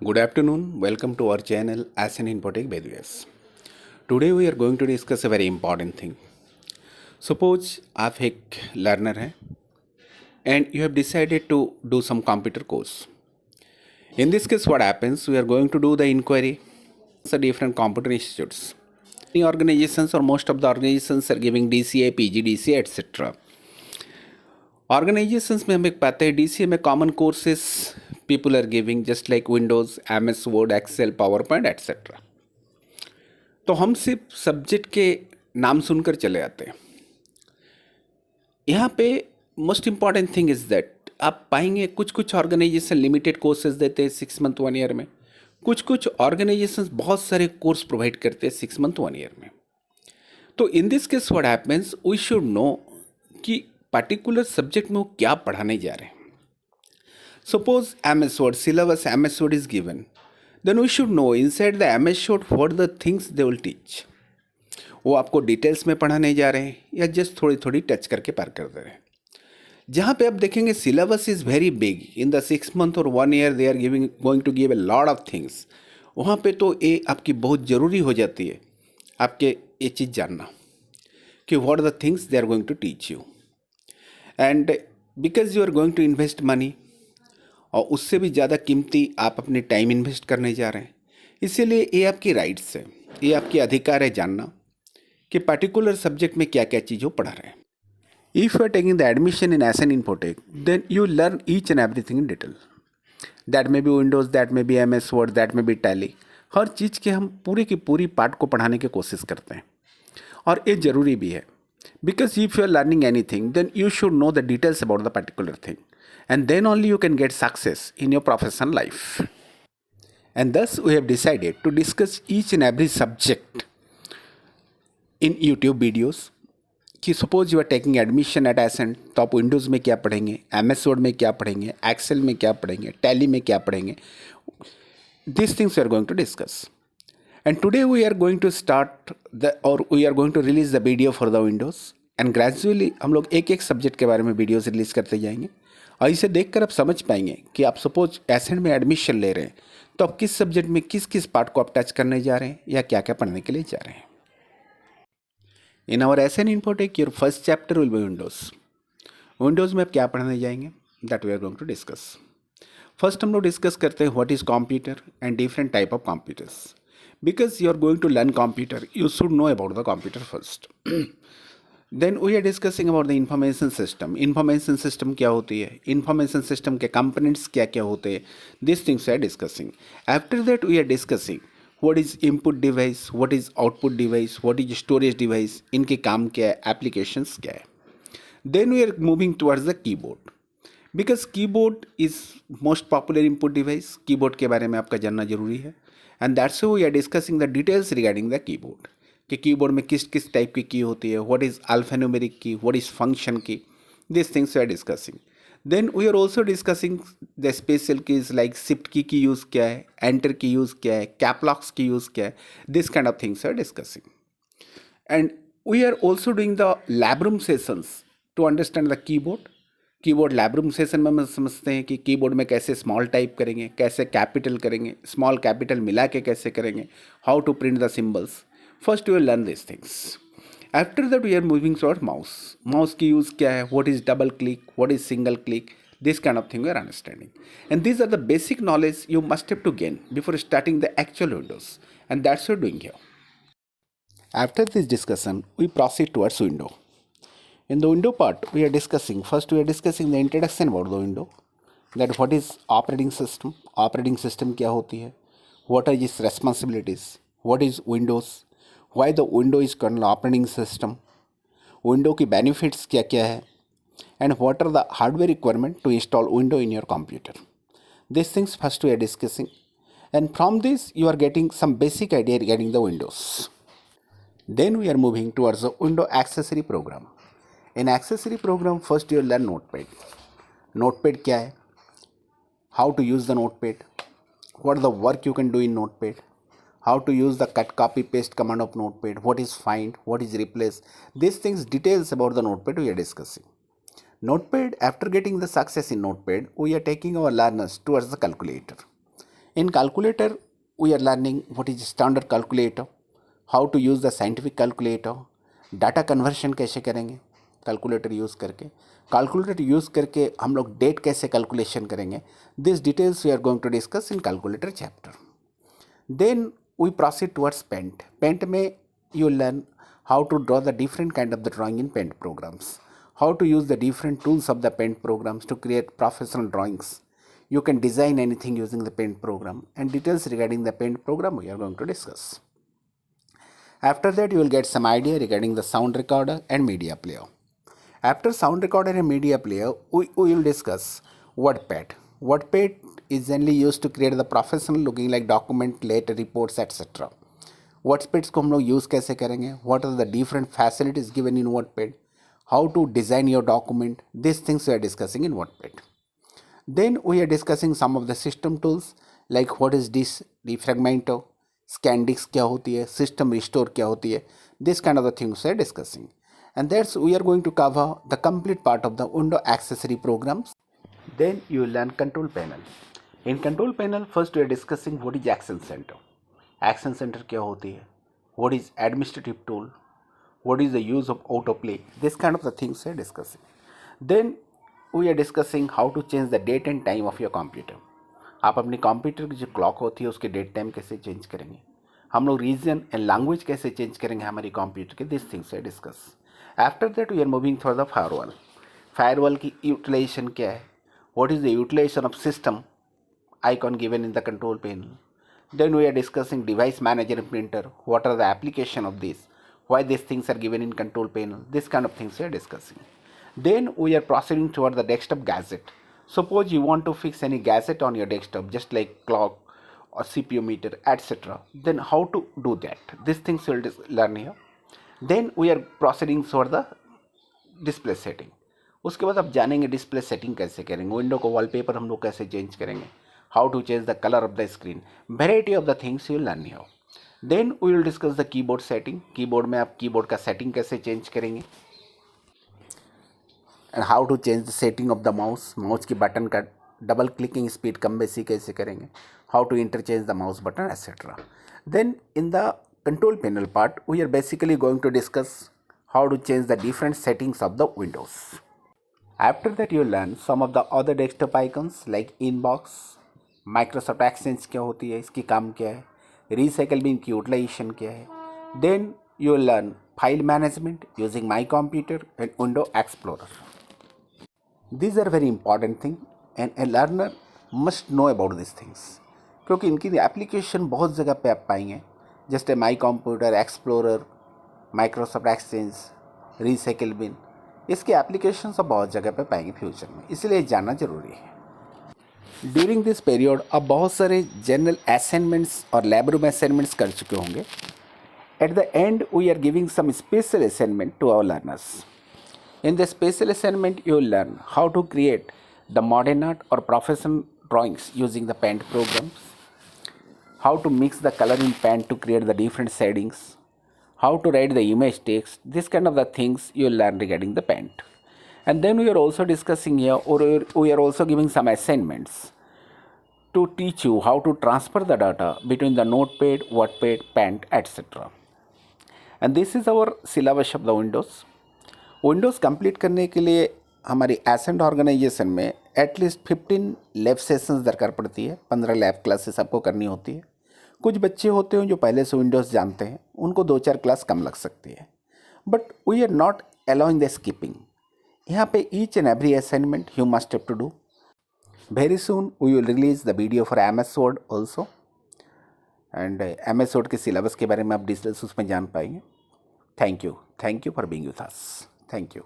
Good afternoon. Welcome to our channel as an Infotech Bedouins. Today we are going to discuss a very important thing. Suppose आप एक learner हैं and you have decided to do some computer course. In this case, what happens? We are going to do the inquiry. The different computer institutes. Many organizations or most of the organizations are giving DCA, PGDCA, etc. Organizations में हम एक पाते हैं DCA में common courses people are giving just like Windows, MS Word, Excel, PowerPoint, etc. तो हम सिर्फ subject के नाम सुनकर चले आते हैं. यहाँ पे most important thing is that आप पाएंगे कुछ कुछ ऑर्गेनाइजेशन लिमिटेड कोर्सेज देते हैं 6 मंथ 1 ईयर में. कुछ कुछ ऑर्गेनाइजेशंस बहुत सारे कोर्स प्रोवाइड करते हैं 6 मंथ 1 ईयर में. तो in this case what happens, we should know कि पर्टिकुलर सब्जेक्ट में वो क्या पढ़ाने जा रहे हैं. Suppose MS Word syllabus MS Word is given, then we should know inside the MS Word what the things they will teach. वो आपको डिटेल्स में पढ़ाने जा रहे हैं या जस्ट थोड़ी थोड़ी टच करके पार कर दे रहे हैं. जहाँ पे आप देखेंगे syllabus is very big in the 6 month और 1 year they are giving going to give a lot of things. वहाँ पे तो ये आपकी बहुत ज़रूरी हो जाती है आपके ये चीज़ जानना कि what are the things they are going to teach you. And because you are going to invest money और उससे भी ज़्यादा कीमती आप अपने टाइम इन्वेस्ट करने जा रहे हैं. इसीलिए ये आपकी राइट्स है, ये आपकी अधिकार है जानना कि पर्टिकुलर सब्जेक्ट में क्या क्या चीज़ वो पढ़ा रहे हैं. If you are taking the admission in S N infotech then you learn each and everything in detail. That में बी विंडोज़, दैट में बी MS वर्ड, दैट में बी टैली. हर चीज़ के हम पूरी की पूरी पार्ट को पढ़ाने की कोशिश करते हैं और ये ज़रूरी भी है. Because if you are learning any thing then you should know the details about the particular thing. And then only you can get success in your professional life. And thus we have decided to discuss each and every subject in YouTube videos. कि suppose you are taking admission at Ascent, तो आप Windows में क्या पढ़ेंगे, MS Word में क्या पढ़ेंगे, Excel में क्या पढ़ेंगे, टैली में क्या पढ़ेंगे. These things we are going to discuss. And today we are going to start we are going to release the video for the Windows. And gradually हम लोग एक एक सब्जेक्ट के बारे में वीडियोज़ रिलीज़ करते जाएंगे. और इसे देखकर आप समझ पाएंगे कि आप सपोज एसेंट में एडमिशन ले रहे हैं तो आप किस सब्जेक्ट में किस किस पार्ट को आप टच करने जा रहे हैं या क्या क्या पढ़ने के लिए जा रहे हैं. In our ascent infotech your first chapter will be Windows. Windows में आप क्या पढ़ने जाएंगे that we are going to discuss. First हम लोग डिस्कस करते हैं what is computer and different type of computers. Because you are going to learn computer you should know about the computer first. Then we are discussing about the information system. Information system क्या होती है, information system के components क्या क्या होते हैं, this things we are discussing. After that we are discussing what is input device, what is output device, what is storage device, इनके काम क्या है, एप्लीकेशंस क्या है. Then we are moving towards the keyboard. Because keyboard is most popular input device. Keyboard के बारे में आपका जानना जरूरी है. And that's we are discussing the details regarding the keyboard कि कीबोर्ड में किस किस टाइप की होती है, what is alphanumeric key, what is function key, this things we are discussing. Then we are also discussing the special keys like shift key use क्या है, enter की यूज़ क्या है, कैपलॉक्स की यूज़ क्या है, this kind of things we are discussing. And we are also doing the lab room sessions to understand the keyboard. Keyboard lab room session में हम समझते हैं कि कीबोर्ड में कैसे स्मॉल टाइप करेंगे, कैसे कैपिटल करेंगे, स्मॉल कैपिटल मिला के कैसे करेंगे, how to print the symbols. First we will learn these things. After that we are moving toward mouse. Mouse की use क्या है, what is double click, what is single click, this kind of thing we are understanding. And these are the basic knowledge you must have to gain before starting the actual Windows. And that's what we are doing here. After this discussion, we proceed towards window. In the window part, we are discussing the introduction about the window. That what is operating system क्या होती है, what are its responsibilities, what is Windows, why the window is kernel operating system, window की benefits क्या क्या है, and what are the hardware requirement to install window in your computer. These things first we are discussing, and from this you are getting some basic idea regarding the Windows. Then we are moving towards the window accessory program. In accessory program first you will learn Notepad. Notepad क्या है, how to use the Notepad, what are the work you can do in Notepad, how to use the cut copy paste command of Notepad, what is find, what is replace, these things details about the Notepad we are discussing. Notepad, after getting the success in Notepad, we are taking our learners towards the calculator. In calculator, we are learning what is standard calculator, how to use the scientific calculator, data conversion कैसे करेंगे calculator use करके, calculator use करके हम लोग date कैसे calculation करेंगे. This details we are going to discuss in calculator chapter. Then we proceed towards paint. Paint में you learn how to draw the different kind of the drawing in paint programs, how to use the different tools of the paint programs to create professional drawings. You can design anything using the paint program, and details regarding the paint program we are going to discuss. After that, you will get some idea regarding the sound recorder and media player. After sound recorder and media player, we will discuss WordPad. WordPad is generally used to create the professional looking like document, letter, reports, etc. WordPad को हम लोग use कैसे करेंगे, what are the different facilities given in WordPad, how to design your document, this things we are discussing in WordPad. Then we are discussing some of the system tools like what is defragment, ScanDisk क्या होती है, system restore क्या होती है, this kind of the things we are discussing. And that's we are going to cover the complete part of the window accessory programs. Then you will learn control panel. In control panel, first we are discussing what is action center. Action center क्या होती है, what is administrative tool, what is the use of autoplay, this kind of the things we are discussing. Then we are discussing how to change the date and time of your computer. आप अपने computer की जो clock होती है उसके date time कैसे change करेंगे, हम लोग रीजन एंड लैंग्वेज कैसे चेंज करेंगे हमारी कंप्यूटर के, this things we discuss. After that we are moving through the firewall. Firewall की यूटिलाइजेशन क्या है, what is the utilization of system icon given in the control panel. Then we are discussing device manager and printer, what are the application of this, why these things are given in control panel, this kind of things we are discussing. Then we are proceeding toward the desktop gadget. Suppose you want to fix any gadget on your desktop just like clock or CPU meter etc, then how to do that, these things we will learn here. Then we are proceeding toward the display setting. उसके बाद आप जानेंगे display setting कैसे करेंगे, window को wallpaper हम लोग कैसे चेंज करेंगे, how to change the colour of the screen, variety of the things you learn here. Then we will discuss the keyboard setting. Keyboard में आप कीबोर्ड का सेटिंग कैसे चेंज करेंगे, and how to change the setting of the mouse. Mouse की button का double clicking speed कम बेसी कैसे करेंगे, how to interchange the mouse button etcetera. Then in the control panel part we are basically going to discuss how to change the different settings of the windows. After that you learn some of the other desktop icons like inbox, Microsoft Exchange क्या होती है, इसकी काम क्या है, recycle bin की utilization क्या है. Then you will learn file management using my computer and window explorer. These are very important thing and a learner must know about these things, क्योंकि इनकी एप्लीकेशन बहुत जगह पे आप पाएंगे, जैसे my computer, explorer, Microsoft exchange, recycle bin, इसके application सब बहुत जगह पे पाएंगे फ्यूचर में, इसलिए जानना जरूरी है. ड्यूरिंग दिस पीरियड आप बहुत सारे जनरल असाइनमेंट्स और लैब रूम असाइनमेंट्स कर चुके होंगे. At the end we are giving some special assignment to our learners. In the special assignment you will learn how to create the modern art और professional drawings using the paint programs, how to mix the color in paint to create the different shadings, how to write the image text, this kind of the things you will learn regarding the paint. And then we are also discussing here, or we are also giving some assignments to teach you how to transfer the data between the notepad, wordpad, paint, etc. And this is our syllabus of the Windows complete करने के लिए हमारी accent organisation में at least 15 lab sessions दरकार पड़ती है, 15 lab classes आपको करनी होती है. कुछ बच्चे होते हैं जो पहले से विंडोज़ जानते हैं, उनको 2-4 क्लास कम लग सकती है, but we are not allowing the skipping. यहाँ पे each and every assignment you must have to do. Very soon we will release the video for MS Word also, and MS Word के syllabus के बारे में आप details उसमें जान पाएंगे. Thank you for being with us. Thank you.